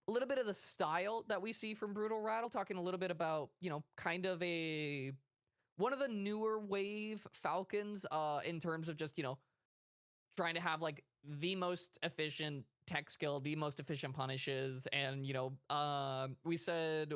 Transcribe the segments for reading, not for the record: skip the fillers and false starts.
a little bit of the style that we see from Brutalrattle, talking a little bit about, kind of one of the newer wave Falcons in terms of just, trying to have like the most efficient tech skill, the most efficient punishes, and we said,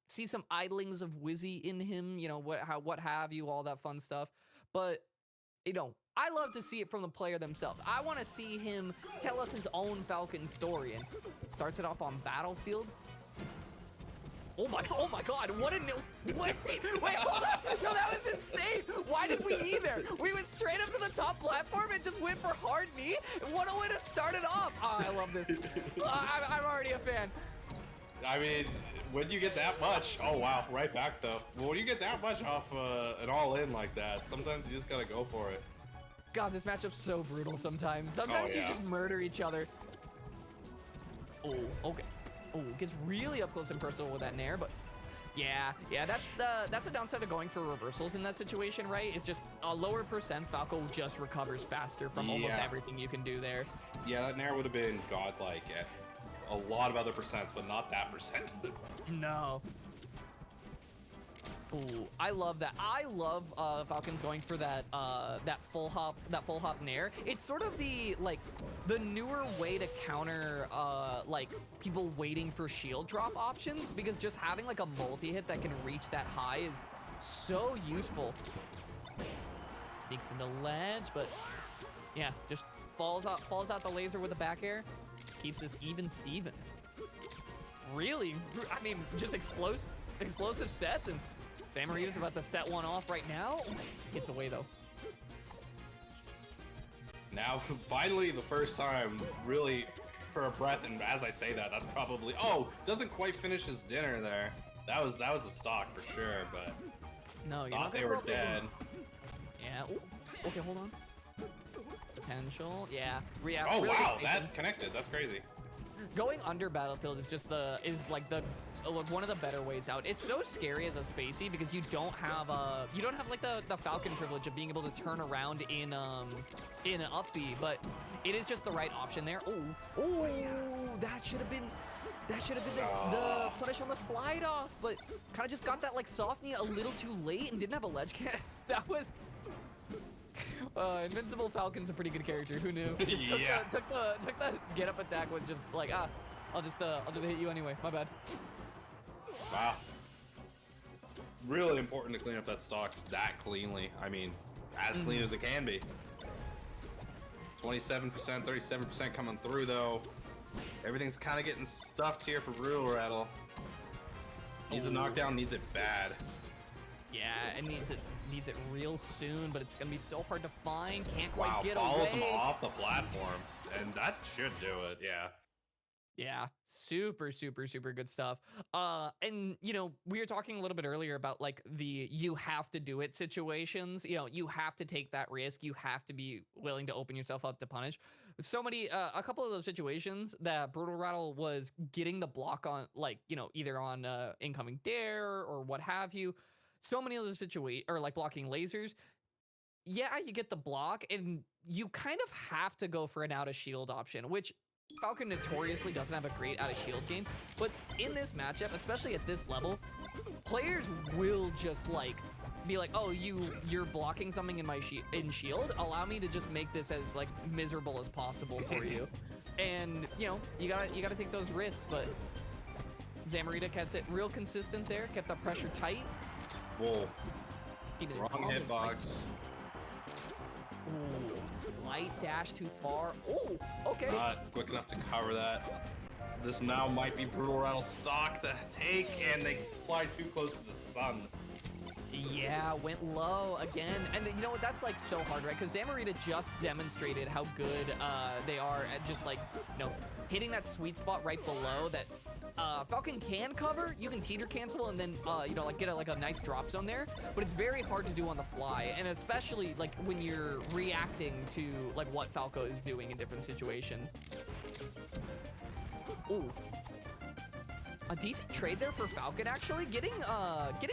see some idlings of Wizzy in him, what have you, all that fun stuff. But I love to see it from the player themselves. I want to see him tell us his own Falcon story, and starts it off on Battlefield. Oh my God, what a wait, hold up. No, that was insane. Why did we knee there? We went straight up to the top platform and just went for hard knee. What a way to start it off. Oh, I love this. I'm already a fan. I mean, when you get that much, oh wow, right back though. Well, when you get that much off an all-in like that, sometimes you just gotta go for it. God, this matchup's so brutal sometimes. Sometimes you just murder each other. Oh, okay. Oh, gets really up close and personal with that nair, but yeah, that's the downside of going for reversals in that situation, right? It's just a lower percent. Falco just recovers faster from almost everything you can do there. Yeah, that nair would have been godlike at a lot of other percents, but not that percent. No. Ooh, I love that. I love Falcons going for that that full hop nair. It's sort of the newer way to counter like people waiting for shield drop options, because just having like a multi-hit that can reach that high is so useful. Sneaks into ledge, but yeah, just falls out the laser with a back air. Keeps us even Stevens. Really, I mean, just explosive sets, and Zamorita's about to set one off right now. Gets away though. Now, finally, the first time, really, for a breath, and as I say that, that's probably... Oh, doesn't quite finish his dinner there. That was a stock for sure, but... No, you're thought not they were dead. Yeah, ooh. Okay, hold on. Potential, yeah. Oh, really wow, that connected, that's crazy. Going under Battlefield is just like one of the better ways out. It's so scary as a spacey because you don't have like the Falcon privilege of being able to turn around in an up B, but it is just the right option there. Oh, that should have been the punish on the slide off, but kind of just got that like soft knee a little too late and didn't have a ledge can. That was Invincible Falcon's a pretty good character. Who knew? Just took the get up attack with just like I'll just hit you anyway. My bad. Wow. Really important to clean up that stock that cleanly. I mean, as clean as it can be. 27%, 37% coming through though. Everything's kind of getting stuffed here for Brutalrattle. Needs a knockdown, needs it bad. Yeah, it needs it real soon, but it's gonna be so hard to find. Can't quite get away. Follows him off the platform, and that should do it. Yeah. Yeah, super good stuff. And we were talking a little bit earlier about like the you have to do it situations. You have to take that risk. You have to be willing to open yourself up to punish. So many, a couple of those situations that Brutalrattle was getting the block on, like either on incoming dare or what have you. So many of those situations, or like blocking lasers. Yeah, you get the block, and you kind of have to go for an out of shield option, which Falcon notoriously doesn't have a great out of shield game, but in this matchup, especially at this level, players will just like be like, oh, you're blocking something in my shield. Allow me to just make this as like miserable as possible for you. And you gotta take those risks. But Zamorita kept it real consistent there, kept the pressure tight. Whoa. Wrong hitbox. Ooh, slight dash too far. Oh, okay. Not quick enough to cover that. This now might be Brutalrattle's stock to take, and they fly too close to the sun. Yeah, went low again. And you know what? That's like so hard, right? Because Zamorita just demonstrated how good they are at just like, hitting that sweet spot right below that Falcon can cover. You can teeter cancel and then, like get a nice drop zone there. But it's very hard to do on the fly. And especially like when you're reacting to like what Falco is doing in different situations. Ooh. A decent trade there for Falcon, actually. Getting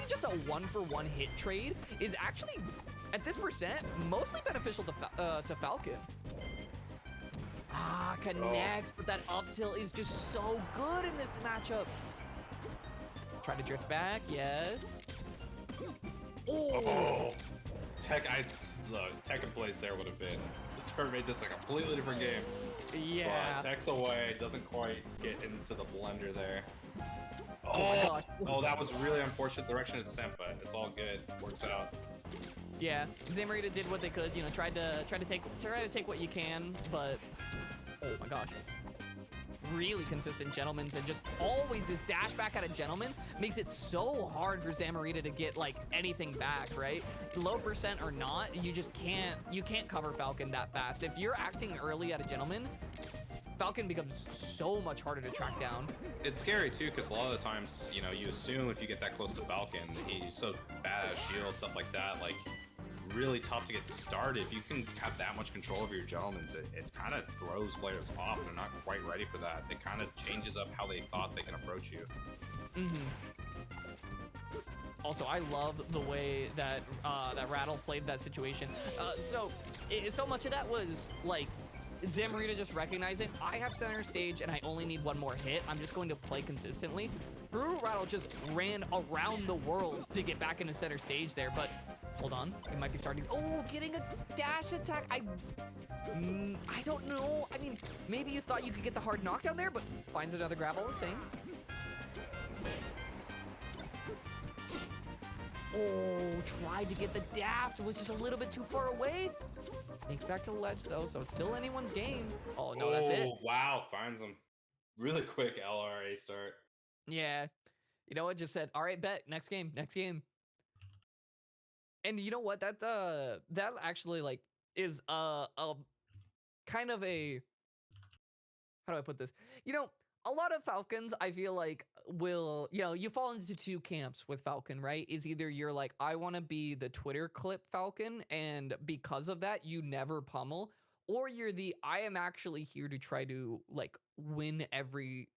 just a 1-for-1 hit trade is actually, at this percent, mostly beneficial to Falcon. Ah, connects, but that up tilt is just so good in this matchup. Try to drift back, yes. Oh, Tech in place there would have been. The turn made this a completely different game. Yeah. But Tech's away, doesn't quite get into the blender there. Oh my gosh. Oh, that was really unfortunate direction it sent, but it's all good. Works out. Yeah, Zamorita did what they could, you know, tried to take what you can, but oh my gosh. Really consistent gentlemen's, and just always this dash back at a gentleman makes it so hard for Zamorita to get like anything back, right? Low percent or not, you can't cover Falcon that fast. If you're acting early at a gentleman, Falcon becomes so much harder to track down. It's scary too, because a lot of the times, you know, you assume if you get that close to Falcon, he's so bad at shield, stuff like that, like really tough to get started. If you can have that much control over your gentlemen's, it kind of throws players off. They're not quite ready for that. It kind of changes up how they thought they can approach you. Also, I love the way that that Rattle played that situation. So much of that was like Zamorita just recognizing, I have center stage and I only need one more hit. I'm just going to play consistently. Brutalrattle just ran around the world to get back into center stage there, but hold on, it might be starting. Oh, getting a dash attack. I don't know. I mean, maybe you thought you could get the hard knockdown there, but finds another grab all the same. Oh, tried to get the daft, which is a little bit too far away. Sneaks back to the ledge though, so it's still anyone's game. Oh no, that's it. Wow, finds him. Really quick LRA start. Yeah. You know what? Just said, all right, bet, next game, next game. And you know what? That actually like is a kind of a, how do I put this? You know, a lot of Falcons, I feel like, will, you know, you fall into two camps with Falcon, right? Is either you're like, I want to be the Twitter clip Falcon, and because of that, you never pummel, or you're the, I am actually here to try to like win every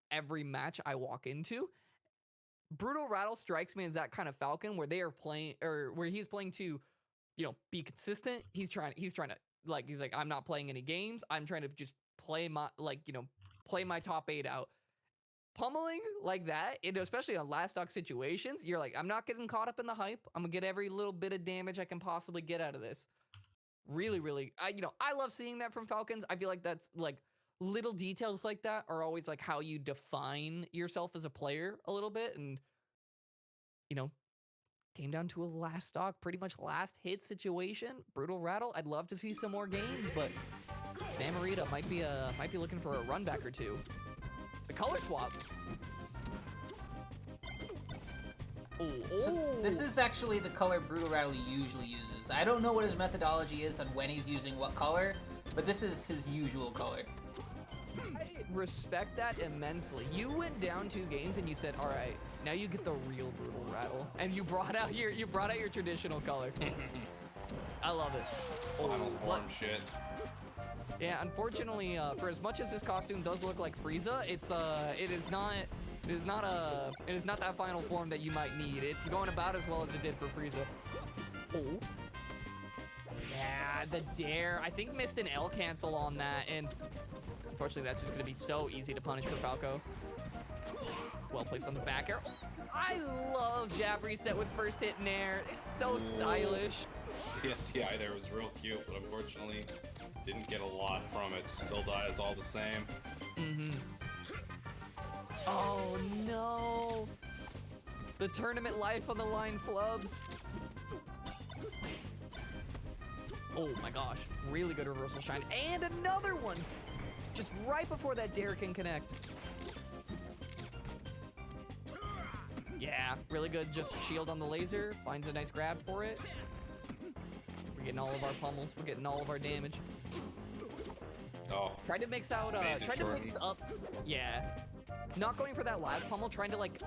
match I walk into. Brutalrattle strikes me as that kind of Falcon where they are playing, or where he's playing to, you know, be consistent. He's trying to like, he's like, I'm not playing any games. I'm trying to just play my, like, you know, play my top 8 out. Pummeling like that, and especially on last stock situations, you're like, I'm not getting caught up in the hype. I'm gonna get every little bit of damage I can possibly get out of this. Really, really, I love seeing that from Falcons. I feel like that's like little details like that are always like how you define yourself as a player a little bit, and you know, came down to a last stock, pretty much last hit situation. Brutalrattle. I'd love to see some more games, but Zamorita might be looking for a run back or two. The color swap. So this is actually the color Brutalrattle usually uses. I don't know what his methodology is on when he's using what color, but this is his usual color. I respect that immensely. You went down 2 games and you said, all right, now you get the real Brutalrattle, and you brought out your traditional color. I love it. Final form shit. Yeah, unfortunately, for as much as his costume does look like Frieza, it is not that final form that you might need. It's going about as well as it did for Frieza. Oh. Yeah, the dare. I think missed an L cancel on that, and unfortunately that's just gonna be so easy to punish for Falco. Well placed on the back air. I love jab reset with first hit in air. It's so stylish. Yes, yeah, there was real cute, but unfortunately didn't get a lot from it. Still dies all the same. Oh no! The tournament life on the line flubs. Oh my gosh, really good reversal shine. And another one! Just right before that dare can connect. Yeah, really good. Just shield on the laser. Finds a nice grab for it. We're getting all of our pummels. We're getting all of our damage. Oh. Try to mix out, try to mix up. Yeah. Not going for that last pummel, trying to like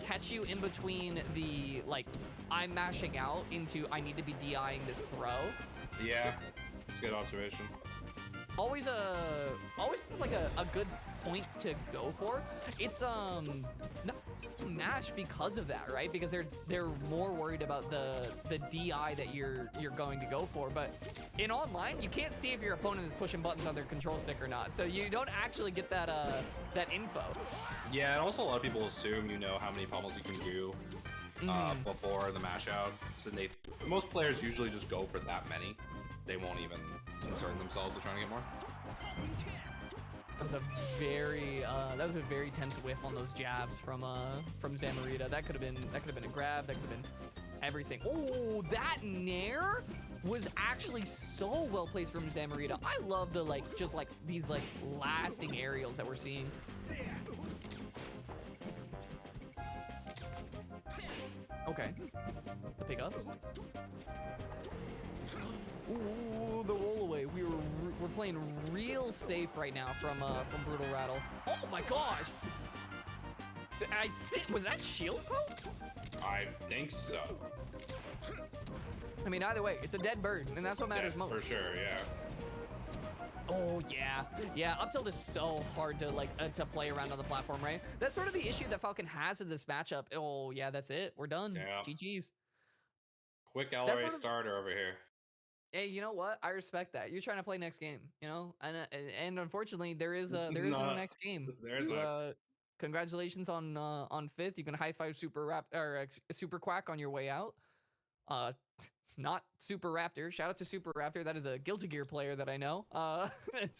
catch you in between the like I'm mashing out into I need to be DIing this throw. Yeah, it's a good observation. Always like a good point to go for. It's not people mash because of that, right? Because they're more worried about the DI that you're going to go for. But in online, you can't see if your opponent is pushing buttons on their control stick or not, so you don't actually get that that info. Yeah, and also a lot of people assume you know how many pummels you can do before the mash out. So most players usually just go for that many. They won't even concern themselves with trying to get more. That was a very tense whiff on those jabs from Zamorita. That could have been a grab. That could have been everything. Oh, that nair was actually so well placed from Zamorita. I love the these lasting aerials that we're seeing. Okay, the pickups. Ooh, the roll away. We're playing real safe right now from Brutalrattle. Oh my gosh! Was that shield poke? I think so. I mean, either way, it's a dead bird, and that's what matters most. For sure, yeah. Oh yeah. Up tilt is so hard to play around on the platform, right? That's sort of the issue that Falcon has in this matchup. Oh yeah, that's it. We're done. Yeah. GG's. Quick LRA starter over here. Hey, you know what? I respect that. You're trying to play next game, you know, and unfortunately there is no next game. There's no. Congratulations on 5th. You can high five Super Quack on your way out. Not Super Raptor. Shout out to Super Raptor. That is a Guilty Gear player that I know. It's